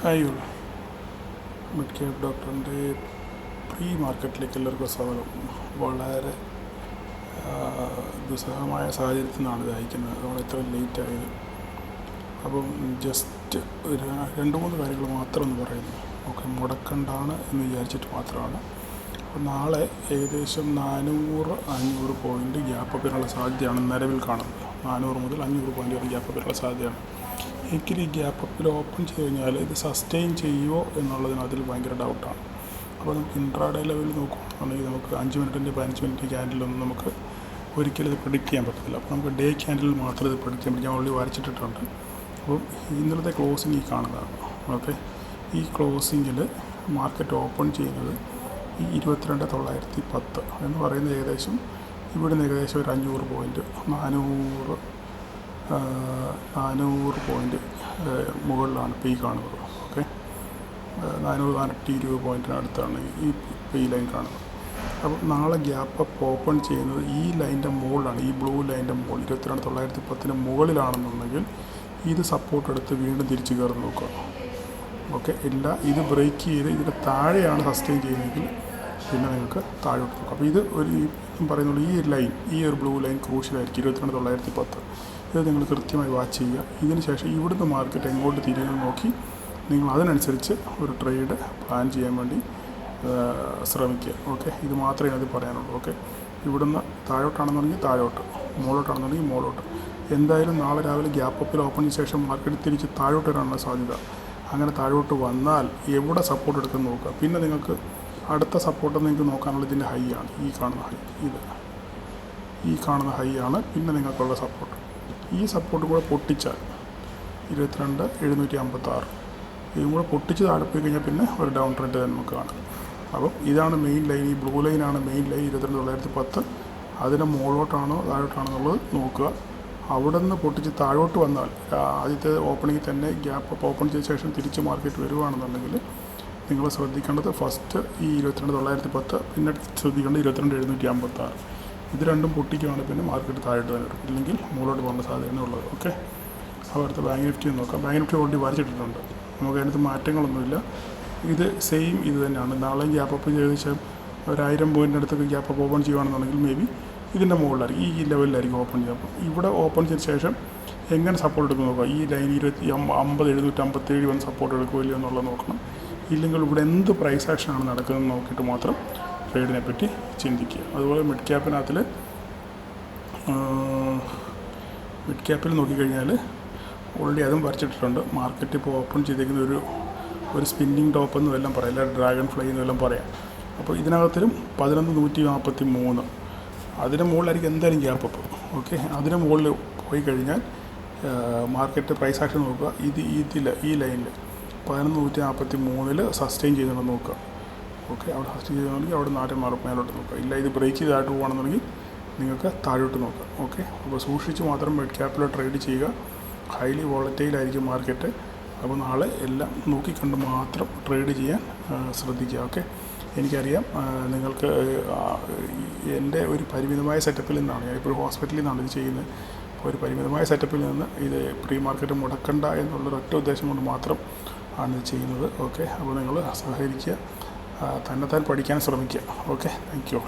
Hi all, mid cap ഡോക്ടറിൻ്റെ pre മാർക്കറ്റിലേക്ക് എല്ലാവർക്കും സ്വാഗതം. വളരെ ദുസ്സഹമായ സാഹചര്യത്തിൽ നിന്നാണ് ഇത് അയക്കുന്നത്. അതുകൊണ്ട് ഇത്ര ലേറ്റ് ആയത്. അപ്പം ജസ്റ്റ് ഒരു 2-3 കാര്യങ്ങൾ മാത്രം ഒന്ന് പറയുന്നു. ഓക്കെ, മുടക്കണ്ടാണ് എന്ന് വിചാരിച്ചിട്ട് മാത്രമാണ്. അപ്പോൾ നാളെ ഏകദേശം 400-500 പോയിൻ്റ് ഗ്യാപ്പ് അപ്പിനുള്ള സാധ്യതയാണ് നിലവിൽ കാണുന്നത്. 400 മുതൽ 500 പോയിൻ്റ് വരെ ഗ്യാപ്പ് അപ്പിനുള്ള സാധ്യതയാണ്. എങ്കിൽ ഈ ഗ്യാപ്പ് അപ്പിൽ ഓപ്പൺ ചെയ്ത് കഴിഞ്ഞാൽ ഇത് സസ്റ്റെയിൻ ചെയ്യുമോ എന്നുള്ളതിന് അതിൽ ഭയങ്കര ഡൗട്ടാണ്. അപ്പോൾ നമുക്ക് ഇൻട്രാഡേ ലെവലിൽ നോക്കുകയാണെന്നുണ്ടെങ്കിൽ നമുക്ക് 5 മിനിറ്റിൻ്റെ 15 മിനിറ്റ് ക്യാൻഡിലൊന്നും നമുക്ക് ഒരിക്കലും ഇത് പ്രെഡിക്റ്റ് ചെയ്യാൻ പറ്റത്തില്ല. അപ്പോൾ നമുക്ക് ഡേ ക്യാൻഡിൽ മാത്രമേ ഇത് പ്രെഡിക്റ്റ് ചെയ്യാൻ പറ്റും. ഞാൻ ഓൾറെഡി വരച്ചിട്ടിട്ടുണ്ട്. അപ്പം ഇന്നലത്തെ ക്ലോസിങ് ഈ കാണുന്നതാണ്. ഓക്കെ, ഈ ക്ലോസിങ്ങിൽ മാർക്കറ്റ് ഓപ്പൺ ചെയ്യുന്നത് ഈ 22,910 എന്ന് പറയുന്നത് ഏകദേശം ഇവിടുന്ന് ഏകദേശം ഒരു 500 പോയിൻറ്റ് 400 പോയിൻറ്റ് മുകളിലാണ് ഇപ്പോൾ ഈ കാണുന്നത്. ഓക്കെ, 420 പോയിൻറ്റിനടുത്താണ് ഈ ലൈൻ കാണുന്നത്. അപ്പോൾ നാളെ ഗ്യാപ്പ് അപ്പ് ഓപ്പൺ ചെയ്യുന്നത് ഈ ലൈൻ്റെ മുകളിലാണ്. ഈ ബ്ലൂ ലൈൻ്റെ മുകളിൽ 22,910 മുകളിലാണെന്നുണ്ടെങ്കിൽ ഇത് സപ്പോർട്ട് എടുത്ത് വീണ്ടും തിരിച്ച് കയറി നോക്കുക. ഓക്കെ, ഇല്ല ഇത് ബ്രേക്ക് ചെയ്ത് ഇതിൻ്റെ താഴെയാണ് സസ്റ്റെയിൻ ചെയ്യുന്നതെങ്കിൽ പിന്നെ നിങ്ങൾക്ക് താഴോട്ട് നോക്കാം. അപ്പോൾ ഇത് പറയുന്നുള്ളൂ, ഈ ലൈൻ, ഈ ഒരു ബ്ലൂ ലൈൻ ക്രൂഷ്യലായിരിക്കും 22,910. ഇത് നിങ്ങൾ കൃത്യമായി വാച്ച് ചെയ്യുക. ഇതിന് ശേഷം ഇവിടുന്ന് മാർക്കറ്റ് എങ്ങോട്ട് തിരിയുമെന്ന് നോക്കി നിങ്ങൾ അതിനനുസരിച്ച് ഒരു ട്രേഡ് പ്ലാൻ ചെയ്യാൻ വേണ്ടി ശ്രമിക്കുക. ഓക്കെ, ഇത് മാത്രമേ അത് പറയാനുള്ളൂ. ഓക്കെ, ഇവിടുന്ന് താഴോട്ടാണെന്നുണ്ടെങ്കിൽ താഴോട്ട്, മുകളോട്ടാണെന്നുണ്ടെങ്കിൽ മുകളോട്ട്. എന്തായാലും നാളെ രാവിലെ ഗ്യാപ്പ് അപ്പിൽ ഓപ്പണിന് ശേഷം മാർക്കറ്റ് തിരിച്ച് താഴോട്ട് വരാനുള്ള സാധ്യത. അങ്ങനെ താഴോട്ട് വന്നാൽ എവിടെ സപ്പോർട്ട് എടുക്കുന്ന നോക്കുക. പിന്നെ നിങ്ങൾക്ക് അടുത്ത സപ്പോർട്ട് നിങ്ങൾക്ക് നോക്കാനുള്ള ഇതിൻ്റെ ഹൈ ആണ്, ഈ കാണുന്ന ഹൈ. ഈ കാണുന്ന ഹൈ ആണ് പിന്നെ നിങ്ങൾക്കുള്ള സപ്പോർട്ട്. ഈ സപ്പോർട്ട് കൂടെ പൊട്ടിച്ചാൽ 22,756 ഇതും കൂടെ പൊട്ടിച്ച് താഴെ പോയി കഴിഞ്ഞാൽ പിന്നെ ഒരു ഡൗൺ ട്രെൻഡ് തന്നെ നമുക്ക് കാണാം. അപ്പം ഇതാണ് മെയിൻ ലൈൻ. ഈ ബ്ലൂ ലൈനാണ് മെയിൻ ലൈൻ 22,910. അതിന് മുകളിലോട്ടാണോ താഴോട്ടാണോ എന്നുള്ളത് നോക്കുക. അവിടെ നിന്ന് പൊട്ടിച്ച് താഴോട്ട് വന്നാൽ ആദ്യത്തെ ഓപ്പണിങ്ങിൽ തന്നെ ഗ്യാപ്പ് അപ്പ് ഓപ്പൺ ചെയ്ത ശേഷം തിരിച്ച് മാർക്കറ്റ് വരുവാണെന്നുണ്ടെങ്കിൽ നിങ്ങൾ ശ്രദ്ധിക്കേണ്ടത് ഫസ്റ്റ് ഈ 22,910, പിന്നെ ശ്രദ്ധിക്കേണ്ടത് 22,756. ഇത് രണ്ടും പൊട്ടിക്കുകയാണെങ്കിൽ പിന്നെ മാർക്കറ്റ് താഴോട്ട് തന്നെ വരും, ഇല്ലെങ്കിൽ മുകളിലോട്ട് പോകാനുള്ള സാധ്യതയാണ് ഉള്ളത്. ഓക്കെ, അപ്പോൾ അടുത്ത ബാങ്ക് നിഫ്റ്റി നോക്കാം. ബാങ്ക് നിഫ്റ്റി ഓൾറെഡി വരച്ചിട്ടിട്ടുണ്ട്. നമുക്ക് അതിനകത്ത് മാറ്റങ്ങളൊന്നുമില്ല. ഇത് സെയിം ഇത് തന്നെയാണ്. നാളെയും ഗ്യാപ്പ് അപ്പ് ഏകദേശം 1000 പോയിൻ്റ് അടുത്തൊക്കെ ഗ്യാപ്പ് അപ്പ് ഓപ്പൺ ചെയ്യുകയാണെന്നുണ്ടെങ്കിൽ മേ ബി ഇതിൻ്റെ മുകളിലായിരിക്കും, ഈ ലെവലിലായിരിക്കും ഓപ്പൺ ചെയ്യുക. അപ്പോൾ ഇവിടെ ഓപ്പൺ ചെയ്ത ശേഷം എങ്ങനെ സപ്പോർട്ട് എടുക്കും നോക്കുക. ഈ ലൈൻ 50,757 വന്ന് സപ്പോർട്ട് എടുക്കുമോ ഇല്ലയോ എന്നുള്ളത് നോക്കണം. ഇല്ലെങ്കിൽ ഇവിടെ എന്ത് പ്രൈസ് ആക്ഷനാണ് നടക്കുന്നതെന്ന് നോക്കിയിട്ട് മാത്രം ട്രേഡിനെ പറ്റി ചിന്തിക്കുക. അതുപോലെ മിഡ് ക്യാപ്പിൽ നോക്കിക്കഴിഞ്ഞാൽ ഓൾറെഡി അതും വരച്ചിട്ടിട്ടുണ്ട്. മാർക്കറ്റ് ഇപ്പോൾ ഓപ്പൺ ചെയ്തേക്കുന്ന ഒരു സ്പിന്നിങ് ടോപ്പ് എന്നും എല്ലാം പറയാം, അല്ല ഡ്രാഗൺ ഫ്ലൈ എന്നും എല്ലാം പറയാം. അപ്പോൾ ഇതിനകത്തിലും 11,143 അതിന് മുകളിലായിരിക്കും എന്തായാലും ഗ്യാപ്പ് അപ്പ്. ഓക്കെ, അതിന് മുകളിൽ പോയി കഴിഞ്ഞാൽ മാർക്കറ്റ് പ്രൈസ് ആക്ഷൻ നോക്കുക. ഈ ലൈനിൽ 11,143 സസ്റ്റെയിൻ ചെയ്യുന്നുണ്ടെന്ന് നോക്കുക. ഓക്കെ, അവിടെ സസ്റ്റെയിൻ ചെയ്യുന്നുണ്ടെങ്കിൽ അവിടെ 4 മേലോട്ട് നോക്കുക. ഇല്ല ഇത് ബ്രേക്ക് ചെയ്തായിട്ട് പോകുകയാണെന്നുണ്ടെങ്കിൽ നിങ്ങൾക്ക് താഴോട്ട് നോക്കാം. ഓക്കെ, അപ്പോൾ സൂക്ഷിച്ച് മാത്രം മിഡ് ക്യാപ്പിൽ ട്രേഡ് ചെയ്യുക. ഹൈലി വോളറ്റൈലായിരിക്കും മാർക്കറ്റ്. അപ്പോൾ നാളെ എല്ലാം നോക്കിക്കണ്ട് മാത്രം ട്രേഡ് ചെയ്യാൻ ശ്രദ്ധിക്കുക. ഓക്കെ, എനിക്കറിയാം നിങ്ങൾക്ക് എൻ്റെ ഒരു പരിമിതമായ സെറ്റപ്പിൽ നിന്നാണ്, ഞാനിപ്പോൾ ഹോസ്പിറ്റലിൽ നിന്നാണ് ഇത് ചെയ്യുന്നത്. അപ്പോൾ ഒരു പരിമിതമായ സെറ്റപ്പിൽ നിന്ന് ഇത് പ്രീ മാർക്കറ്റ് മുടക്കണ്ട എന്നുള്ളൊരൊറ്റ ഉദ്ദേശം കൊണ്ട് മാത്രം ആണ് ഇത് ചെയ്യുന്നത്. ഓക്കെ, അപ്പോൾ നിങ്ങൾ സഹകരിക്കുക, തന്നെത്താൻ പഠിക്കാൻ ശ്രമിക്കുക. Okay, thank you.